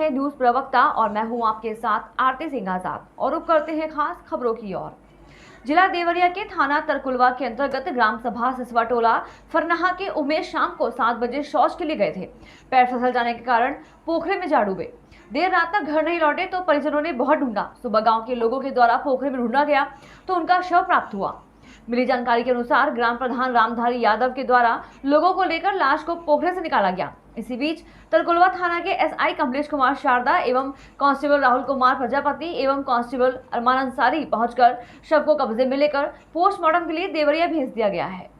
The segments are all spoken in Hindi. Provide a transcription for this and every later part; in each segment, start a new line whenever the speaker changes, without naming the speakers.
हैं न्यूज प्रवक्ता और मैं हूं आपके साथ आरती सिंह आजाद और रुक करते हैं खास खबरों की ओर। जिला देवरिया के थाना तरकुलवा के अंतर्गत ग्राम सभा सिसवा टोला फरनाहा के उमेश शाम को 7 बजे शौच के लिए गए थे। पैर फिसल जाने के कारण पोखरे में जा डूबे। देर रात तक घर नहीं लौटे तो परिजनों ने बहुत ढूंढा। सुबह गांव के लोगों के द्वारा पोखरे में ढूंढा गया तो उनका शव प्राप्त हुआ। मिली जानकारी के अनुसार ग्राम प्रधान रामधारी यादव के द्वारा लोगों को लेकर लाश को पोखरे से निकाला गया। इसी बीच तरकुलवा थाना के एसआई कमलेश कुमार शारदा एवं कांस्टेबल राहुल कुमार प्रजापति एवं कांस्टेबल अरमान अंसारी पहुंचकर शव को कब्जे में लेकर पोस्टमार्टम के लिए देवरिया भेज दिया गया है।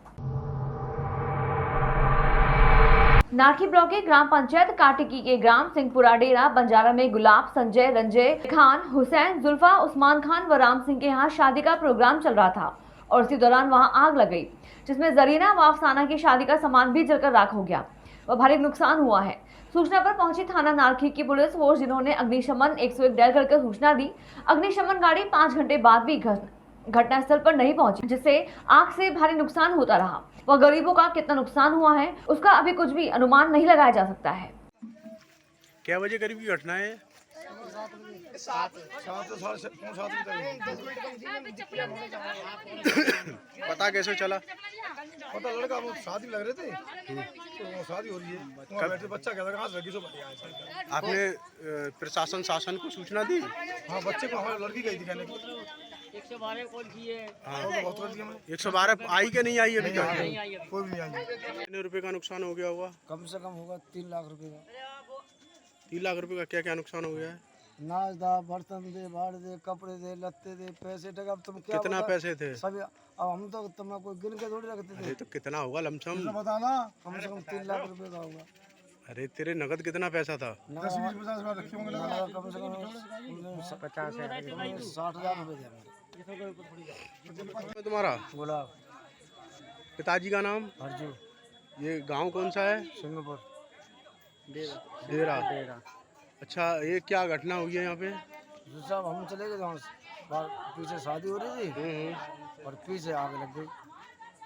नारखी ब्लॉक के ग्राम पंचायत काटिकी के ग्राम सिंहपुरा डेरा बंजारा में गुलाब, संजय, रंजय खान, हुसैन, जुल्फा, उस्मान खान व राम सिंह के यहाँ शादी का प्रोग्राम चल रहा था और इसी दौरान वहां आग लग गई, जिसमें जरीना व अफसाना की शादी का सामान भी जलकर राख हो गया व भारी नुकसान हुआ है। सूचना पर पहुंची थाना नारखी की पुलिस फोर्स, जिन्होंने अग्निशमन 101 डायल करके सूचना दी। अग्निशमन गाड़ी 5 घंटे बाद भी घटनास्थल पर नहीं पहुंची, जिससे आग से भारी नुकसान होता रहा। वह गरीबों का कितना नुकसान हुआ है उसका अभी कुछ भी अनुमान नहीं लगाया जा सकता है।
क्या बजे करीब की घटना है? पता कैसे चला?
पता लड़का वो शादी लग रहे थे तो वो शादी हो रही है। बैठे बच्चा क्या लगा लड़की से बढ़िया।
आपने प्रशासन शासन को सूचना दी?
हाँ, बच्चे को हमारी लड़की गई दिखाने को
112 कॉल किए।
हाँ, तो बहुत कर दिया मैंने।
112 आई कि नहीं आई अभी तक?
कोई भी नहीं आई।
कितने रुपए का नुकसान हो गया होगा?
कम से कम होगा 3 लाख रुपए का।
3 लाख रुपए का क्या क्या नुकसान हो गया है?
नाच दा, बर्तन दे, भाड़ दे, कपड़े दे, लत्ते दे, पैसे टका। अब तुम क्या
कितना पैसे थे?
सभी अब हम तो तुम कोई गिन के थोड़ी रखते थे।
अरे तो कितना होगा लमसम?
बताना।
कम से कम 3 लाख रुपए का होगा।
अरे तेरे नगद कितना पैसा था?
10-20-50 हजार रखे होंगे लगा।
कम से कम 60,000 रुपए थे।
तुम्हारा
गुलाब,
पिताजी का नाम?
हरजू,
ये गांव कौन सा है?
सिंगापुर
डेरा।
डेरा।
अच्छा, ये क्या घटना हुई है यहाँ पे?
जो साहब हम चले गए वहाँ, पीछे शादी हो रही थी और पीछे आग लग गई।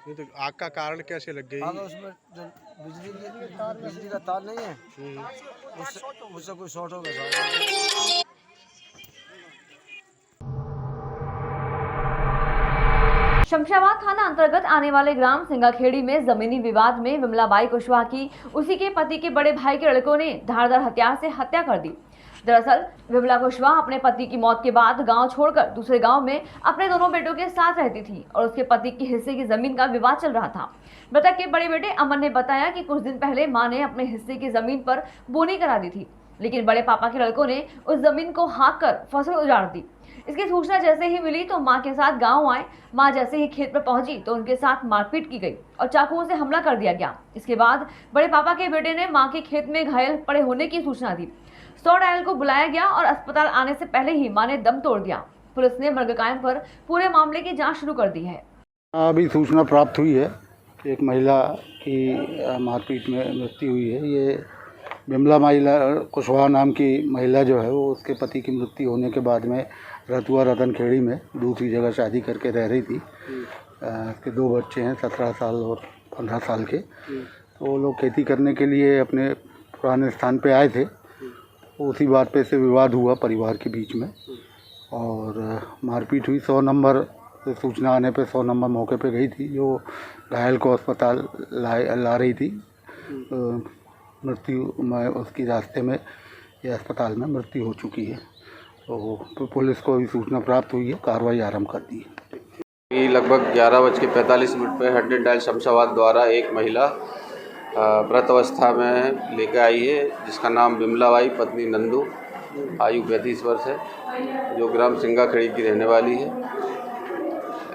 ये तो आग का कारण कैसे लग गई?
आग उसमें जो बिजली का तार नहीं है, उससे कोई शॉर्ट हो गया।
शमशाबाद थाना अंतर्गत आने वाले ग्राम सिंगाखेड़ी में जमीनी विवाद में विमलाबाई कुशवाहा की उसी के पति के बड़े भाई के लड़कों ने धारदार हथियार से हत्या कर दी। दरअसल विमला कुशवाहा अपने पति की मौत के बाद गांव छोड़कर दूसरे गांव में अपने दोनों बेटों के साथ रहती थी और उसके पति के हिस्से की जमीन का विवाद चल रहा था। मृतक के बड़े बेटे अमन ने बताया कि कुछ दिन पहले मां ने अपने हिस्से की जमीन पर बोनी करा दी थी, लेकिन बड़े पापा के लड़कों ने उस जमीन को हाँक कर फसल उजाड़ दी। इसकी सूचना जैसे ही मिली तो मां के साथ गांव आए। मां जैसे ही खेत पर पहुंची तो उनके साथ मारपीट की गई और चाकुओं से हमला कर दिया गया। इसके बाद बड़े पापा के बेटे ने मां के खेत में घायल पड़े होने की सूचना दी। 100 डायल को बुलाया गया और अस्पताल आने से पहले ही मां ने दम तोड़ दिया। पुलिस ने मर्ग कायम पर पूरे मामले की जाँच शुरू कर दी है।
अभी सूचना प्राप्त हुई है कि एक महिला की मारपीट में मृत्यु हुई है। ये विमला महिला कुशवाहा नाम की महिला जो है वो उसके पति की मृत्यु होने के बाद में रतुआ रतनखेड़ी में दूसरी जगह शादी करके रह रही थी। उसके 2 बच्चे हैं, 17 साल और 15 साल के। तो वो लोग खेती करने के लिए अपने पुराने स्थान पे आए थे। उसी बात पे से विवाद हुआ परिवार के बीच में और मारपीट हुई। 100 नंबर से सूचना आने पे 100 नंबर मौके पे गई थी, जो घायल को अस्पताल ला रही थी। मृत्यु में उसकी रास्ते में या अस्पताल में मृत्यु हो चुकी है। तो पुलिस को भी सूचना प्राप्त हुई है, कार्रवाई आरंभ कर दी है।
लगभग 11:45 पर 100 डायल शमशाबाद द्वारा एक महिला व्रत अवस्था में लेकर आई है, जिसका नाम विमलाबाई पत्नी नंदू, आयु 35 वर्ष है, जो ग्राम सिंगाखेड़ी की रहने वाली है,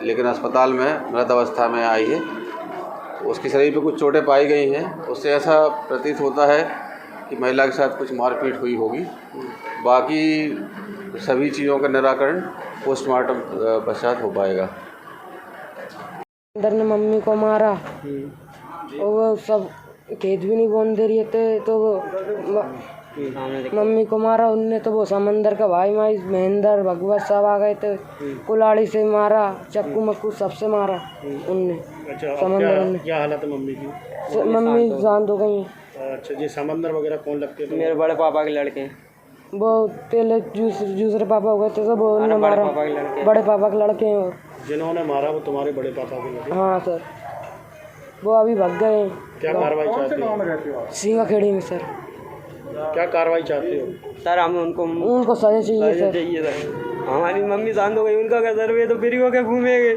लेकिन अस्पताल में मृत अवस्था में आई है। उसके शरीर पर कुछ चोटें पाई गई हैं। उससे ऐसा प्रतीत होता है कि महिला के साथ कुछ मारपीट हुई होगी। बाकी सभी चीज़ों का निराकरण पोस्टमार्टम पश्चात हो पाएगा।
अंदर ने मम्मी को मारा और वो सब खेत भी नहीं बोन दे रही थे, तो वो मम्मी को मारा उनने। तो वो समंदर का भाई माई महेंद्र भगवत सब आ गए थे, कुल्हाड़ी से मारा, चक्कू मक्कू सबसे मारा उनने।
अच्छा,
समंदर ने
क्या हालत है मम्मी की?
मम्मी शांत हो गई।
अच्छा जी, समंदर वगैरह कौन लगते हैं?
मेरे बड़े पापा के लड़के हैं।
वो तेले दूसरे पापा हो गए थे, सब उन्होंने मारा। बड़े पापा के लड़के हैं। और
जिन्होंने मारा वो तुम्हारे बड़े पापा के लगे?
हाँ सर, वो अभी भाग गए हैं।
क्या कार्रवाई चाहते हो?
सिंगा खेड़ी में सर।
क्या कार्रवाई चाहते हो?
सर हमें
उनको सजा चाहिए सर।
हमारी मम्मी शांत हो गई, उनका क्या सर, वे तो फ्री होकर घूमेंगे।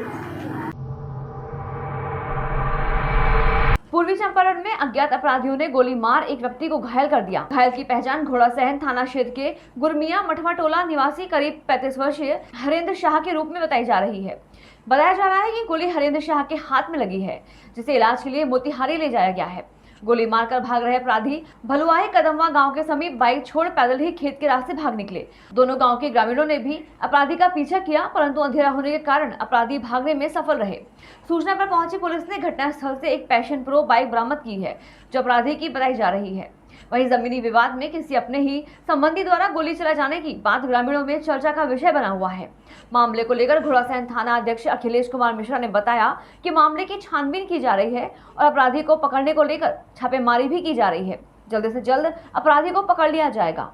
पूर्वी चंपारण में अज्ञात अपराधियों ने गोली मार एक व्यक्ति को घायल कर दिया। घायल की पहचान घोड़ासहन थाना क्षेत्र के गुरमिया मठवा टोला निवासी करीब 35 वर्षीय हरेंद्र शाह के रूप में बताई जा रही है। बताया जा रहा है कि गोली हरेंद्र शाह के हाथ में लगी है, जिसे इलाज के लिए मोतिहारी ले जाया गया है। गोली मारकर भाग रहे अपराधी भलुआही कदमवा गांव के समीप बाइक छोड़ पैदल ही खेत के रास्ते भाग निकले। दोनों गांव के ग्रामीणों ने भी अपराधी का पीछा किया, परंतु अंधेरा होने के कारण अपराधी भागने में सफल रहे। सूचना पर पहुंची पुलिस ने घटनास्थल से एक पैशन प्रो बाइक बरामद की है, जो अपराधी की बताई जा रही है। वहीं जमीनी विवाद में किसी अपने ही संबंधी द्वारा गोली चला जाने की बात ग्रामीणों में चर्चा का विषय बना हुआ है। मामले को लेकर घोड़ासहन थाना अध्यक्ष अखिलेश कुमार मिश्रा ने बताया कि मामले की छानबीन की जा रही है और अपराधी को पकड़ने को लेकर छापेमारी भी की जा रही है। जल्द से जल्द अपराधी को पकड़ लिया जाएगा।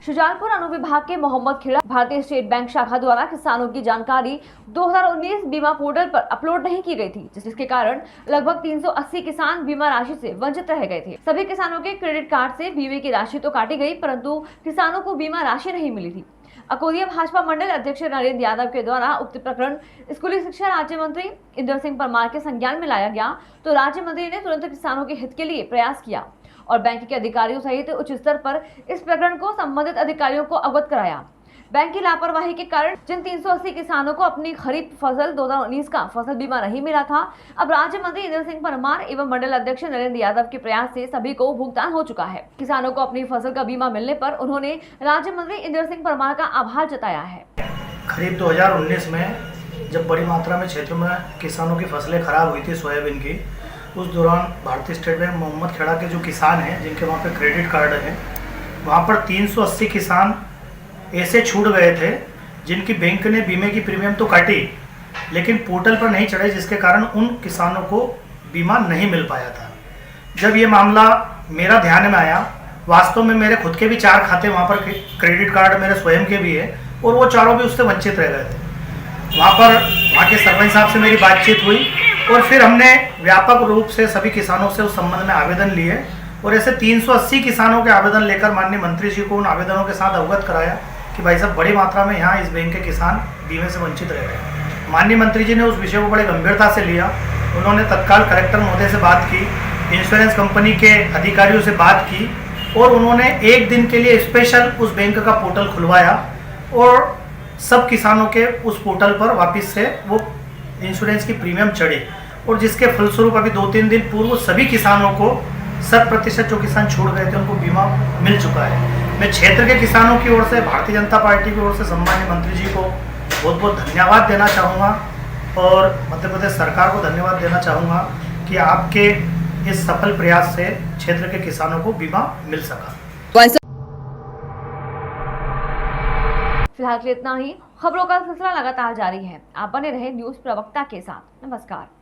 शुजालपुर अनुविभाग के मोहम्मद खेड़ा भारतीय स्टेट बैंक शाखा द्वारा किसानों की जानकारी 2019 बीमा पोर्टल पर अपलोड नहीं की गई थी, जिसके कारण लगभग 380 किसान बीमा राशि से वंचित रह गए थे। सभी किसानों के क्रेडिट कार्ड से बीमे की राशि तो काटी गई, परंतु किसानों को बीमा राशि नहीं मिली थी। अकोरिया भाजपा मंडल अध्यक्ष नरेंद्र यादव के द्वारा उक्त प्रकरण स्कूली शिक्षा राज्य मंत्री इंदर सिंह परमार के संज्ञान में लाया गया, तो राज्य मंत्री ने तुरंत किसानों के हित के लिए प्रयास किया और बैंक के अधिकारियों सहित उच्च स्तर पर इस प्रकरण को संबंधित अधिकारियों को अवगत कराया। बैंक की लापरवाही के कारण जिन 380 किसानों को अपनी खरीफ फसल 2019 का फसल बीमा नहीं मिला था, अब राज्य मंत्री इंदर सिंह परमार एवं मंडल अध्यक्ष नरेंद्र यादव के प्रयास से सभी को भुगतान हो चुका है। किसानों को अपनी फसल का बीमा मिलने पर उन्होंने राज्य मंत्री इंदर सिंह परमार का आभार जताया है।
खरीफ 2019 में जब बड़ी मात्रा में क्षेत्र में किसानों की फसलें खराब हुई थी सोयाबीन की, उस दौरान भारतीय स्टेट बैंक मोहम्मद खेड़ा के जो किसान हैं जिनके वहाँ पे क्रेडिट कार्ड हैं, वहाँ पर 380 किसान ऐसे छूट गए थे जिनकी बैंक ने बीमे की प्रीमियम तो काटी लेकिन पोर्टल पर नहीं चढ़े, जिसके कारण उन किसानों को बीमा नहीं मिल पाया था। जब ये मामला मेरा ध्यान में आया, वास्तव में मेरे खुद के भी 4 खाते वहाँ पर क्रेडिट कार्ड मेरे स्वयं के भी है और वो चारों भी उससे वंचित रह गए थे। वहाँ के सरपंच साहब से मेरी बातचीत हुई और फिर हमने व्यापक रूप से सभी किसानों से उस संबंध में आवेदन लिए और ऐसे 380 किसानों के आवेदन लेकर माननीय मंत्री जी को उन आवेदनों के साथ अवगत कराया कि भाई साहब बड़ी मात्रा में यहाँ इस बैंक के किसान बीमे से वंचित रह गए। माननीय मंत्री जी ने उस विषय को बड़े गंभीरता से लिया। उन्होंने तत्काल कलेक्टर महोदय से बात की, इंश्योरेंस कंपनी के अधिकारियों से बात की और उन्होंने एक दिन के लिए स्पेशल उस बैंक का पोर्टल खुलवाया और सब किसानों के उस पोर्टल पर वापस से वो इंश्योरेंस की प्रीमियम चढ़ी और जिसके फलस्वरूप अभी 2-3 दिन पूर्व सभी किसानों को 100% जो किसान छोड़ गए थे उनको बीमा मिल चुका है। मैं क्षेत्र के किसानों की ओर से, भारतीय जनता पार्टी की ओर से सम्मानीय मंत्री जी को बहुत बहुत धन्यवाद देना चाहूँगा और मध्य प्रदेश सरकार को धन्यवाद देना चाहूँगा कि आपके इस सफल प्रयास से क्षेत्र के किसानों को बीमा मिल सका।
फिलहाल के लिए इतना ही। खबरों का सिलसिला लगातार जारी है। आप बने रहे न्यूज प्रवक्ता के साथ। नमस्कार।